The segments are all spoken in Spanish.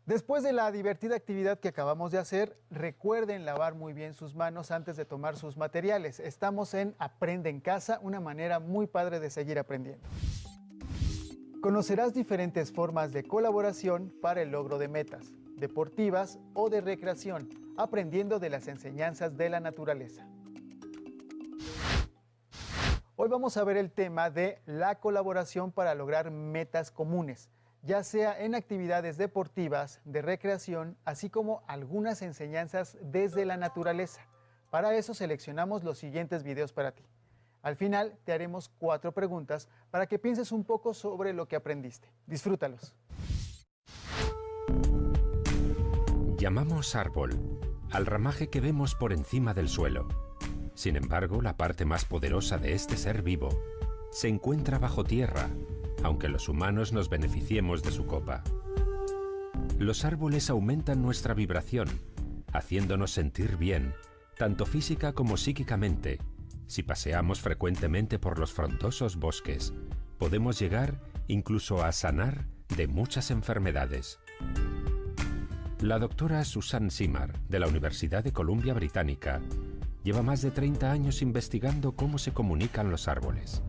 Después de la divertida actividad que acabamos de hacer, recuerden lavar muy bien sus manos antes de tomar sus materiales. Estamos en Aprende en Casa, una manera muy padre de seguir aprendiendo. Conocerás diferentes formas de colaboración para el logro de metas, deportivas o de recreación, aprendiendo de las enseñanzas de la naturaleza. Hoy vamos a ver el tema de la colaboración para lograr metas comunes, ya sea en actividades deportivas, de recreación, así como algunas enseñanzas desde la naturaleza. Para eso seleccionamos los siguientes videos para ti. Al final te haremos 4 preguntas para que pienses un poco sobre lo que aprendiste. Disfrútalos. Llamamos árbol al ramaje que vemos por encima del suelo. Sin embargo, la parte más poderosa de este ser vivo se encuentra bajo tierra, aunque los humanos nos beneficiemos de su copa. Los árboles aumentan nuestra vibración, haciéndonos sentir bien, tanto física como psíquicamente. Si paseamos frecuentemente por los frondosos bosques, podemos llegar incluso a sanar de muchas enfermedades. La doctora Susan Simard, de la Universidad de Columbia Británica, lleva más de 30 años investigando cómo se comunican los árboles.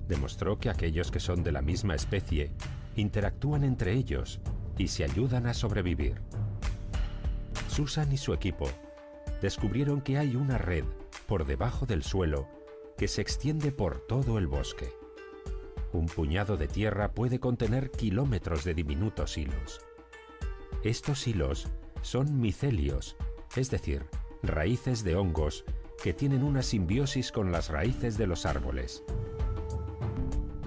Demostró que aquellos que son de la misma especie interactúan entre ellos y se ayudan a sobrevivir. Susan y su equipo descubrieron que hay una red por debajo del suelo que se extiende por todo el bosque. Un puñado de tierra puede contener kilómetros de diminutos hilos. Estos hilos son micelios, es decir, raíces de hongos que tienen una simbiosis con las raíces de los árboles.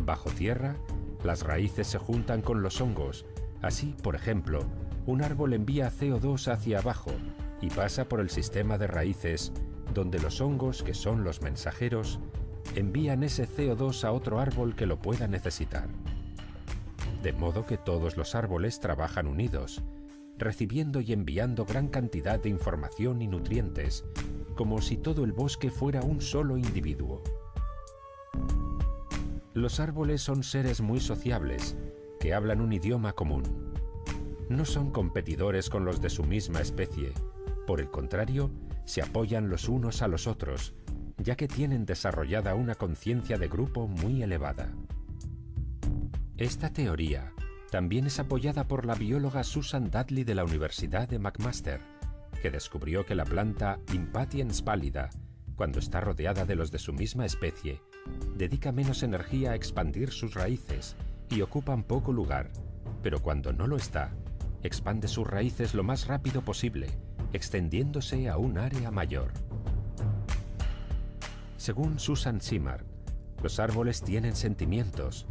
Bajo tierra, las raíces se juntan con los hongos. Así, por ejemplo, un árbol envía CO2 hacia abajo y pasa por el sistema de raíces, donde los hongos, que son los mensajeros, envían ese CO2 a otro árbol que lo pueda necesitar. De modo que todos los árboles trabajan unidos, recibiendo y enviando gran cantidad de información y nutrientes, como si todo el bosque fuera un solo individuo. Los árboles son seres muy sociables, que hablan un idioma común. No son competidores con los de su misma especie. Por el contrario, se apoyan los unos a los otros, ya que tienen desarrollada una conciencia de grupo muy elevada. Esta teoría también es apoyada por la bióloga Susan Dudley de la Universidad de McMaster, que descubrió que la planta Impatiens pallida, cuando está rodeada de los de su misma especie, dedica menos energía a expandir sus raíces y ocupan poco lugar, pero cuando no lo está, expande sus raíces lo más rápido posible, extendiéndose a un área mayor. Según Susan Simard, los árboles tienen sentimientos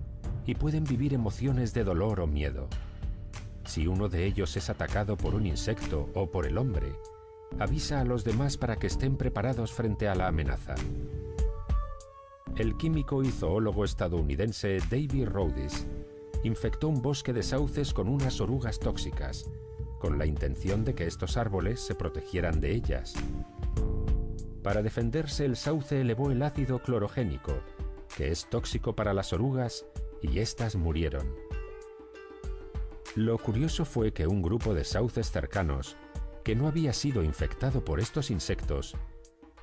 y pueden vivir emociones de dolor o miedo. Si uno de ellos es atacado por un insecto o por el hombre, avisa a los demás para que estén preparados frente a la amenaza. El químico y zoólogo estadounidense David Rhodes infectó un bosque de sauces con unas orugas tóxicas, con la intención de que estos árboles se protegieran de ellas. Para defenderse, el sauce elevó el ácido clorogénico, que es tóxico para las orugas, y éstas murieron. Lo curioso fue que un grupo de sauces cercanos, que no había sido infectado por estos insectos,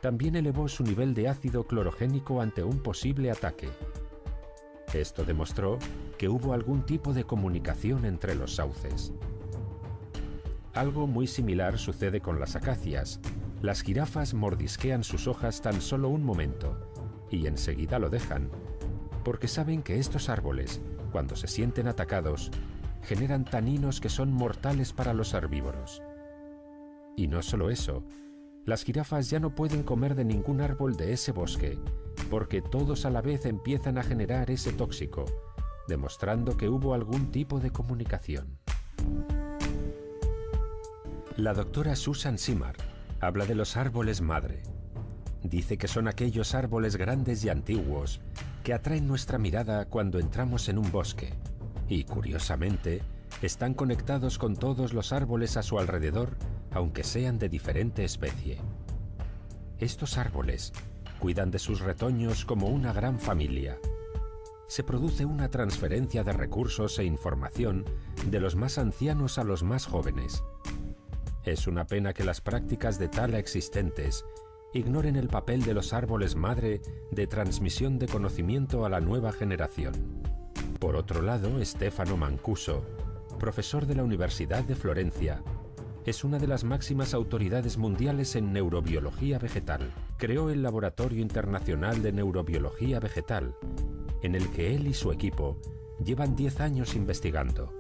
también elevó su nivel de ácido clorogénico ante un posible ataque. Esto demostró que hubo algún tipo de comunicación entre los sauces. Algo muy similar sucede con las acacias. Las jirafas mordisquean sus hojas tan solo un momento y enseguida lo dejan, porque saben que estos árboles, cuando se sienten atacados, generan taninos que son mortales para los herbívoros. Y no solo eso, las jirafas ya no pueden comer de ningún árbol de ese bosque, porque todos a la vez empiezan a generar ese tóxico, demostrando que hubo algún tipo de comunicación. La doctora Susan Simard habla de los árboles madre. Dice que son aquellos árboles grandes y antiguos que atraen nuestra mirada cuando entramos en un bosque y, curiosamente, están conectados con todos los árboles a su alrededor, aunque sean de diferente especie. Estos árboles cuidan de sus retoños como una gran familia. se produce una transferencia de recursos e información de los más ancianos a los más jóvenes. Es una pena que las prácticas de tala existentes ignoren el papel de los árboles madre de transmisión de conocimiento a la nueva generación. Por otro lado, Stefano Mancuso, profesor de la Universidad de Florencia, es una de las máximas autoridades mundiales en neurobiología vegetal. Creó el Laboratorio Internacional de Neurobiología Vegetal, en el que él y su equipo llevan 10 años investigando.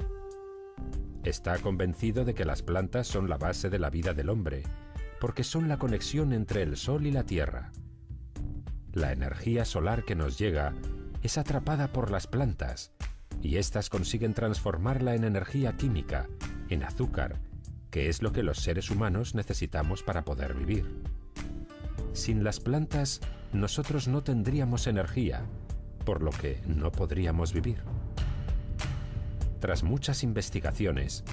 Está convencido de que las plantas son la base de la vida del hombre, porque son la conexión entre el Sol y la Tierra. La energía solar que nos llega es atrapada por las plantas, y éstas consiguen transformarla en energía química, en azúcar, que es lo que los seres humanos necesitamos para poder vivir. Sin las plantas, nosotros no tendríamos energía, por lo que no podríamos vivir. Tras muchas investigaciones,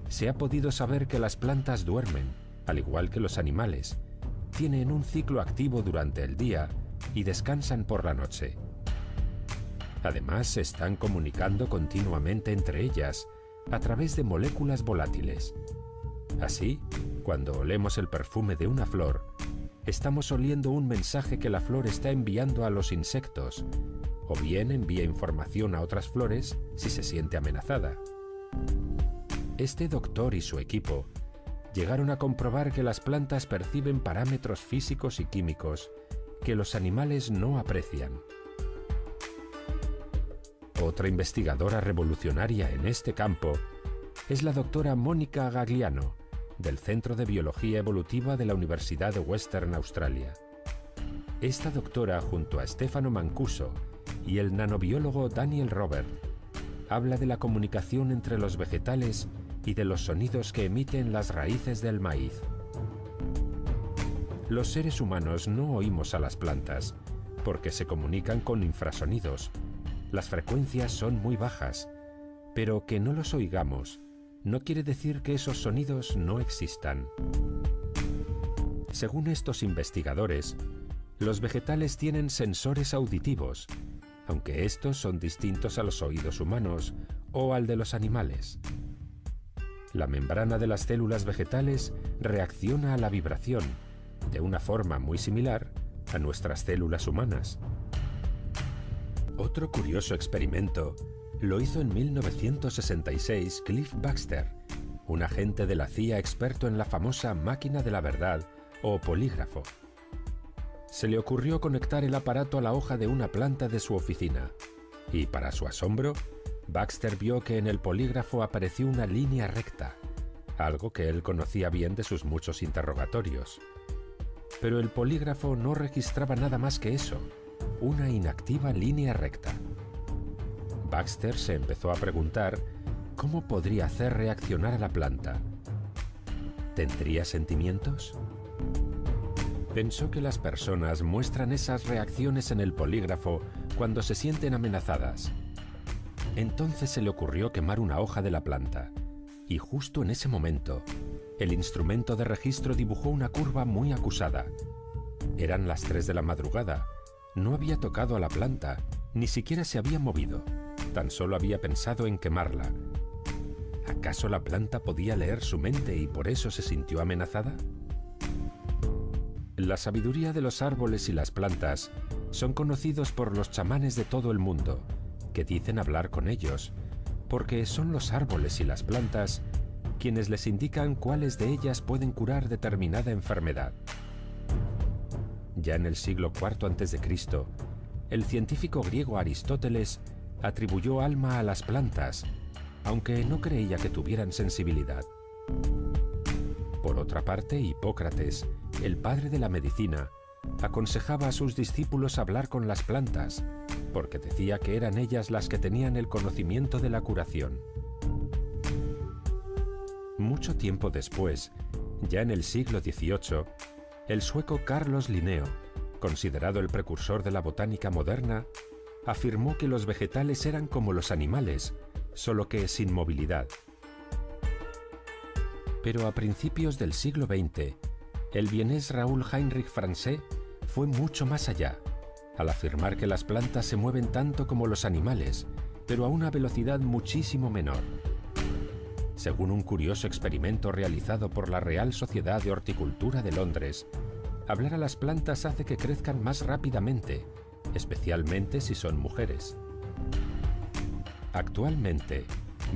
se ha podido saber que las plantas duermen, al igual que los animales, tienen un ciclo activo durante el día y descansan por la noche. Además, se están comunicando continuamente entre ellas a través de moléculas volátiles. Así, cuando olemos el perfume de una flor, estamos oliendo un mensaje que la flor está enviando a los insectos, o bien envía información a otras flores si se siente amenazada. Este doctor y su equipo llegaron a comprobar que las plantas perciben parámetros físicos y químicos que los animales no aprecian. Otra investigadora revolucionaria en este campo es la doctora Mónica Gagliano, del Centro de Biología Evolutiva de la Universidad de Western Australia. Esta doctora, junto a Stefano Mancuso y el nanobiólogo Daniel Robert, habla de la comunicación entre los vegetales y de los sonidos que emiten las raíces del maíz. Los seres humanos no oímos a las plantas porque se comunican con infrasonidos. Las frecuencias son muy bajas, pero que no los oigamos no quiere decir que esos sonidos no existan. Según estos investigadores, los vegetales tienen sensores auditivos, aunque estos son distintos a los oídos humanos o al de los animales. La membrana de las células vegetales reacciona a la vibración, de una forma muy similar a nuestras células humanas. Otro curioso experimento lo hizo en 1966 Cliff Baxter, un agente de la CIA experto en la famosa máquina de la verdad o polígrafo. Se le ocurrió conectar el aparato a la hoja de una planta de su oficina y, para su asombro, Baxter vio que en el polígrafo apareció una línea recta, algo que él conocía bien de sus muchos interrogatorios. Pero el polígrafo no registraba nada más que eso, una inactiva línea recta. Baxter se empezó a preguntar cómo podría hacer reaccionar a la planta. ¿Tendría sentimientos? Pensó que las personas muestran esas reacciones en el polígrafo cuando se sienten amenazadas. Entonces se le ocurrió quemar una hoja de la planta, y justo en ese momento, el instrumento de registro dibujó una curva muy acusada. Eran las 3 de la madrugada, no había tocado a la planta, ni siquiera se había movido, tan solo había pensado en quemarla. ¿Acaso la planta podía leer su mente y por eso se sintió amenazada? La sabiduría de los árboles y las plantas son conocidos por los chamanes de todo el mundo, que dicen hablar con ellos, porque son los árboles y las plantas quienes les indican cuáles de ellas pueden curar determinada enfermedad. Ya en el siglo IV a.C., el científico griego Aristóteles atribuyó alma a las plantas, aunque no creía que tuvieran sensibilidad. Por otra parte, Hipócrates, el padre de la medicina, aconsejaba a sus discípulos hablar con las plantas, porque decía que eran ellas las que tenían el conocimiento de la curación. Mucho tiempo después, ya en el siglo XVIII, el sueco Carlos Linneo, considerado el precursor de la botánica moderna, afirmó que los vegetales eran como los animales, solo que sin movilidad. Pero a principios del siglo XX, el vienés Raoul Heinrich Francé fue mucho más allá, al afirmar que las plantas se mueven tanto como los animales, pero a una velocidad muchísimo menor. Según un curioso experimento realizado por la Real Sociedad de Horticultura de Londres, hablar a las plantas hace que crezcan más rápidamente, especialmente si son mujeres. Actualmente,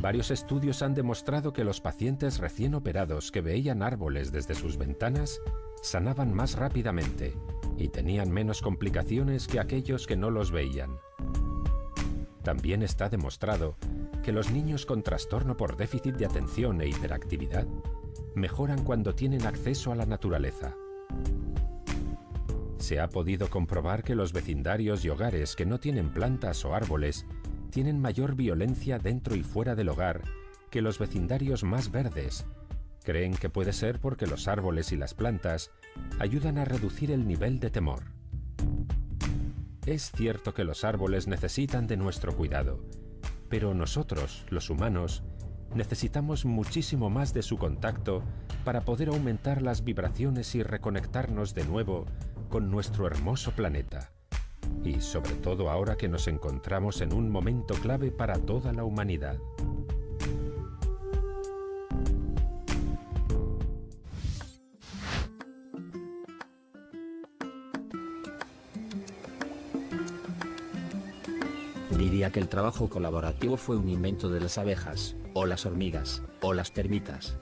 varios estudios han demostrado que los pacientes recién operados que veían árboles desde sus ventanas sanaban más rápidamente y tenían menos complicaciones que aquellos que no los veían. También está demostrado que los niños con trastorno por déficit de atención e hiperactividad mejoran cuando tienen acceso a la naturaleza. Se ha podido comprobar que los vecindarios y hogares que no tienen plantas o árboles tienen mayor violencia dentro y fuera del hogar que los vecindarios más verdes. Creen que puede ser porque los árboles y las plantas ayudan a reducir el nivel de temor. Es cierto que los árboles necesitan de nuestro cuidado, pero nosotros, los humanos, necesitamos muchísimo más de su contacto para poder aumentar las vibraciones y reconectarnos de nuevo con nuestro hermoso planeta. Y sobre todo ahora que nos encontramos en un momento clave para toda la humanidad. Diría que el trabajo colaborativo fue un invento de las abejas, o las hormigas, o las termitas.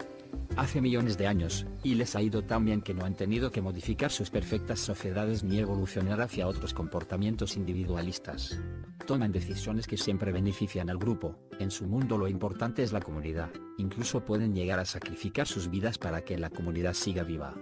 Hace millones de años, y les ha ido tan bien que no han tenido que modificar sus perfectas sociedades ni evolucionar hacia otros comportamientos individualistas. Toman decisiones que siempre benefician al grupo. En su mundo lo importante es la comunidad, incluso pueden llegar a sacrificar sus vidas para que la comunidad siga viva.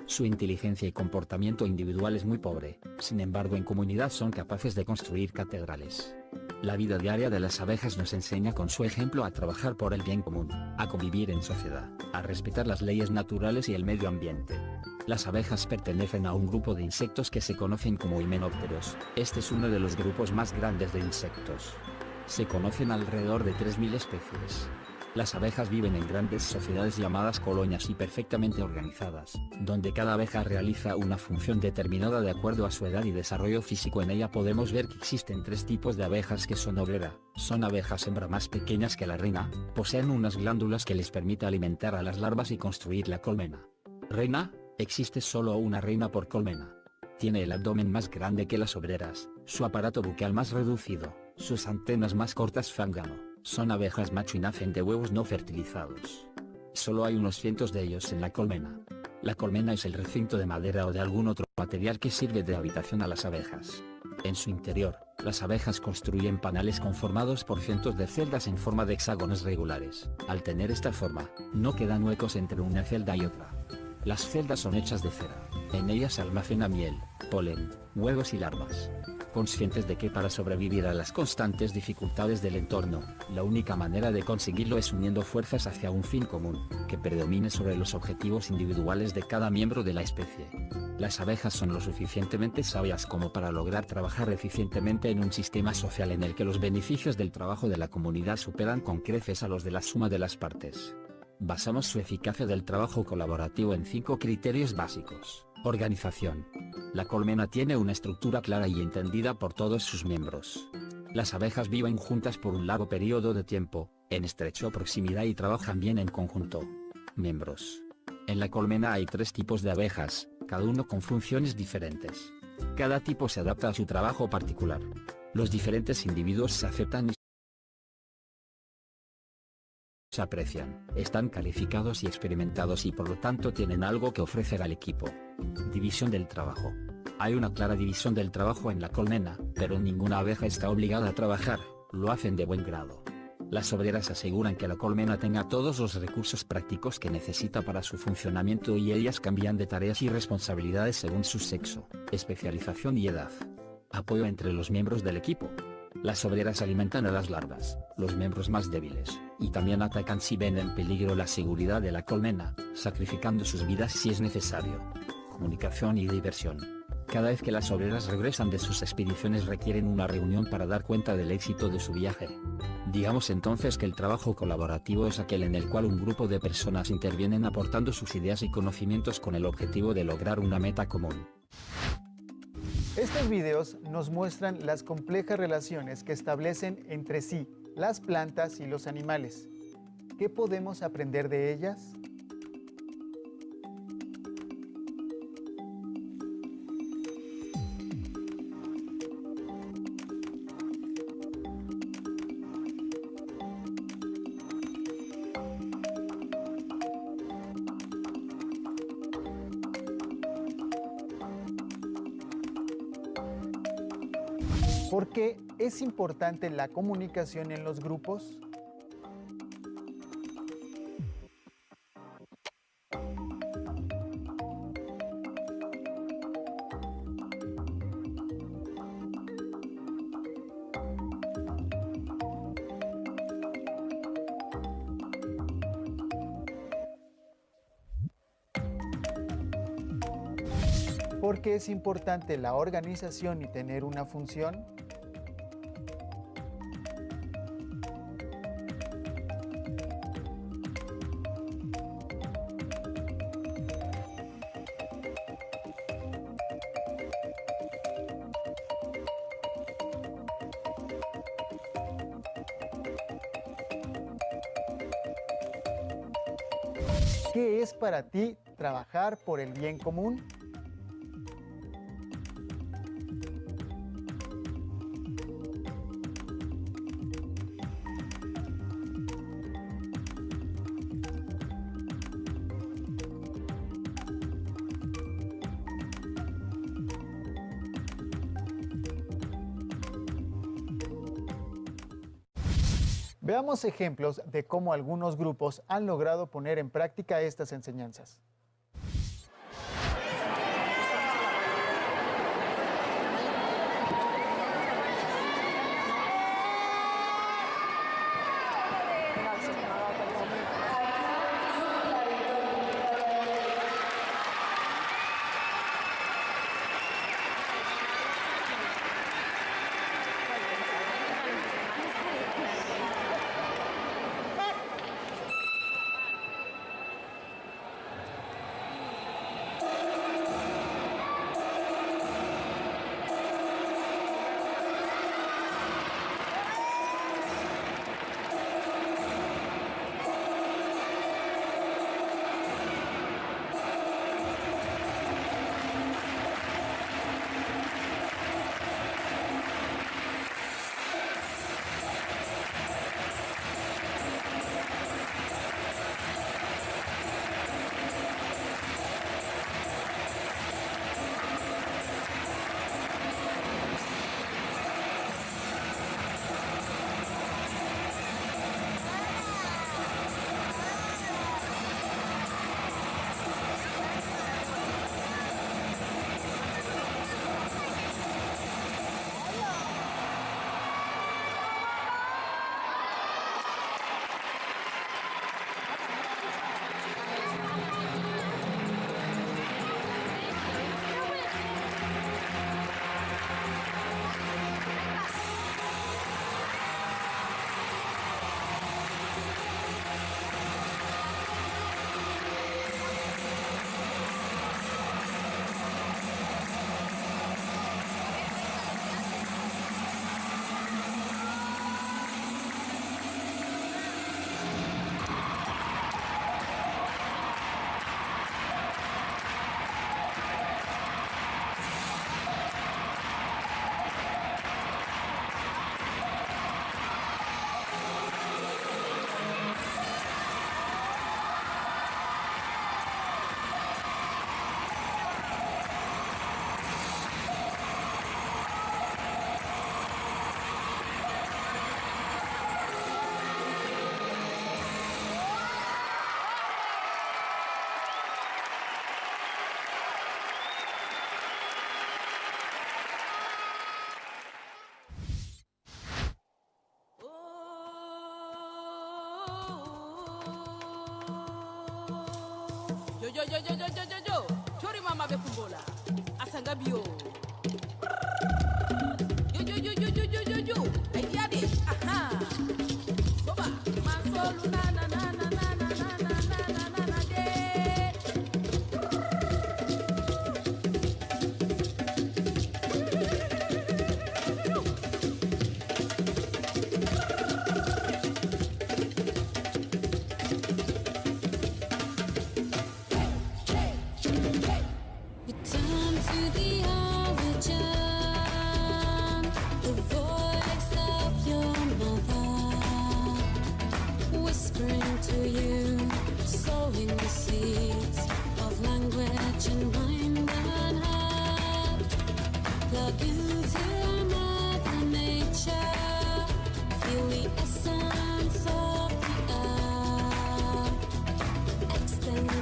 Su inteligencia y comportamiento individual es muy pobre, sin embargo en comunidad son capaces de construir catedrales. La vida diaria de las abejas nos enseña con su ejemplo a trabajar por el bien común, a convivir en sociedad, a respetar las leyes naturales y el medio ambiente. Las abejas pertenecen a un grupo de insectos que se conocen como himenópteros. Este es uno de los grupos más grandes de insectos. Se conocen alrededor de 3000 especies. Las abejas viven en grandes sociedades llamadas colonias y perfectamente organizadas, donde cada abeja realiza una función determinada de acuerdo a su edad y desarrollo físico. En ella podemos ver que existen 3 tipos de abejas que son obrera. Son abejas hembra más pequeñas que la reina, poseen unas glándulas que les permite alimentar a las larvas y construir la colmena. Reina, existe solo una reina por colmena. Tiene el abdomen más grande que las obreras, su aparato bucal más reducido, sus antenas más cortas. Zángano. Son abejas macho y nacen de huevos no fertilizados. Solo hay unos cientos de ellos en la colmena. La colmena es el recinto de madera o de algún otro material que sirve de habitación a las abejas. En su interior, las abejas construyen panales conformados por cientos de celdas en forma de hexágonos regulares. Al tener esta forma, no quedan huecos entre una celda y otra. Las celdas son hechas de cera. En ellas se almacena miel, polen, huevos y larvas. Conscientes de que para sobrevivir a las constantes dificultades del entorno, la única manera de conseguirlo es uniendo fuerzas hacia un fin común, que predomine sobre los objetivos individuales de cada miembro de la especie. Las abejas son lo suficientemente sabias como para lograr trabajar eficientemente en un sistema social en el que los beneficios del trabajo de la comunidad superan con creces a los de la suma de las partes. Basamos su eficacia del trabajo colaborativo en 5 criterios básicos. Organización. La colmena tiene una estructura clara y entendida por todos sus miembros. Las abejas viven juntas por un largo periodo de tiempo, en estrecha proximidad y trabajan bien en conjunto. Miembros. En la colmena hay 3 tipos de abejas, cada uno con funciones diferentes. Cada tipo se adapta a su trabajo particular. Los diferentes individuos se aceptan y se aprecian, están calificados y experimentados y por lo tanto tienen algo que ofrecer al equipo. División del trabajo. Hay una clara división del trabajo en la colmena, pero ninguna abeja está obligada a trabajar, lo hacen de buen grado. Las obreras aseguran que la colmena tenga todos los recursos prácticos que necesita para su funcionamiento y ellas cambian de tareas y responsabilidades según su sexo, especialización y edad. Apoyo entre los miembros del equipo. Las obreras alimentan a las larvas, los miembros más débiles, y también atacan si ven en peligro la seguridad de la colmena, sacrificando sus vidas si es necesario. Comunicación y diversión. Cada vez que las obreras regresan de sus expediciones requieren una reunión para dar cuenta del éxito de su viaje. Digamos entonces que el trabajo colaborativo es aquel en el cual un grupo de personas intervienen aportando sus ideas y conocimientos con el objetivo de lograr una meta común. Estos videos nos muestran las complejas relaciones que establecen entre sí las plantas y los animales. ¿Qué podemos aprender de ellas? ¿Por qué es importante la comunicación en los grupos? ¿Por qué es importante la organización y tener una función? ¿Qué es para ti trabajar por el bien común? Veamos ejemplos de cómo algunos grupos han logrado poner en práctica estas enseñanzas. Yo, chori mama be kumbola, asanga bio. Yo, ayade, aha. Soba, mansolu na na na na na na na na na na na de.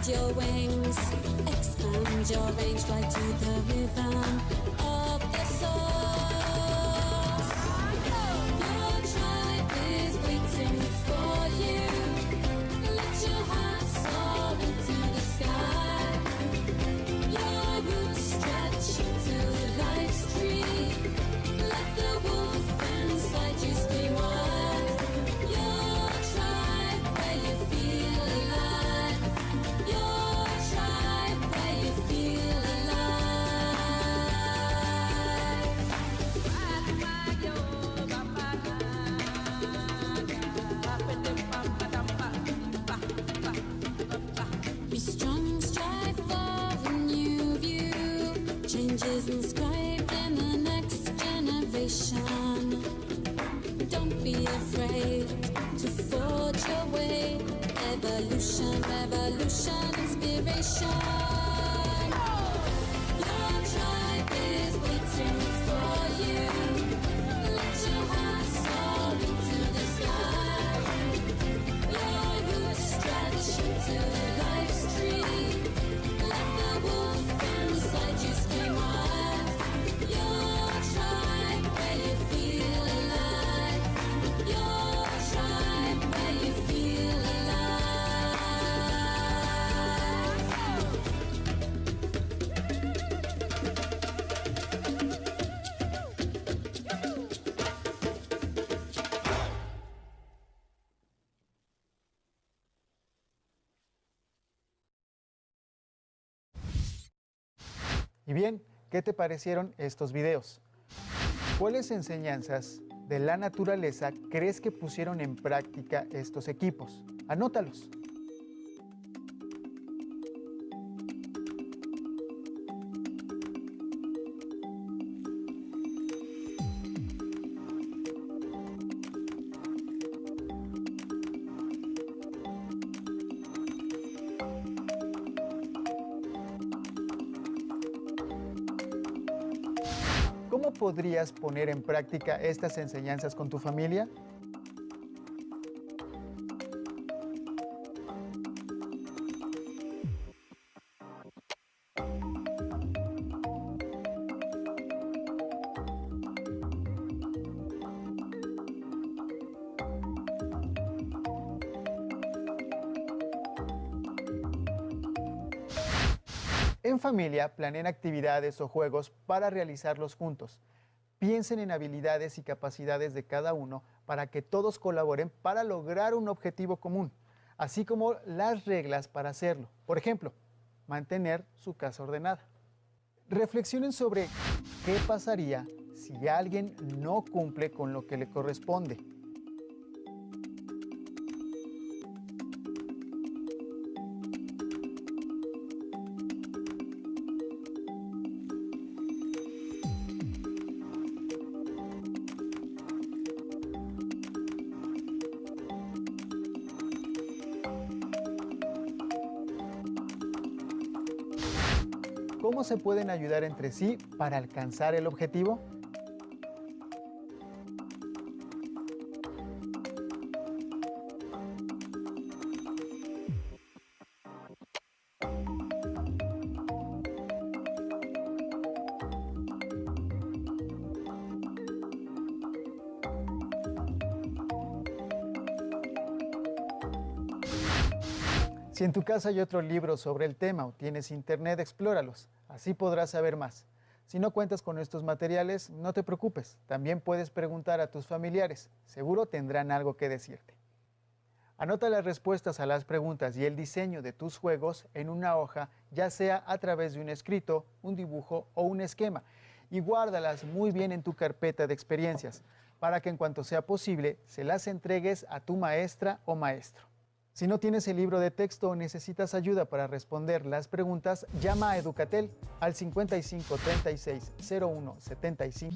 spread your wings, expand your range, fly to the rhythm of the soul. Your tribe is waiting for you. Let your heart soar into the sky. Your roots stretch to life's tree. Let the wolf inside you scream wild. Your tribe where you feel alive. Your tribe where you feel alive. Be strong, strive for a new view. Changes inscribed in the next generation. Don't be afraid to forge your way. Evolution, revolution, inspiration. Your tribe is waiting for you. Let your heart soar into the sky. Your roots stretch to life's tree. Let the wolf inside you scream wild. Your tribe where you feel alive. Your tribe where you feel alive. Y bien, ¿qué te parecieron estos videos? ¿Cuáles enseñanzas de la naturaleza crees que pusieron en práctica estos equipos? Anótalos. ¿Cómo podrías poner en práctica estas enseñanzas con tu familia? En familia, planeen actividades o juegos para realizarlos juntos. Piensen en habilidades y capacidades de cada uno para que todos colaboren para lograr un objetivo común, así como las reglas para hacerlo. Por ejemplo, mantener su casa ordenada. Reflexionen sobre qué pasaría si alguien no cumple con lo que le corresponde. ¿Cómo se pueden ayudar entre sí para alcanzar el objetivo? Si en tu casa hay otro libro sobre el tema o tienes internet, explóralos. Así podrás saber más. Si no cuentas con estos materiales, no te preocupes. También puedes preguntar a tus familiares. Seguro tendrán algo que decirte. Anota las respuestas a las preguntas y el diseño de tus juegos en una hoja, ya sea a través de un escrito, un dibujo o un esquema. Y guárdalas muy bien en tu carpeta de experiencias, para que en cuanto sea posible, se las entregues a tu maestra o maestro. Si no tienes el libro de texto o necesitas ayuda para responder las preguntas, llama a Educatel al 55 36 01 75.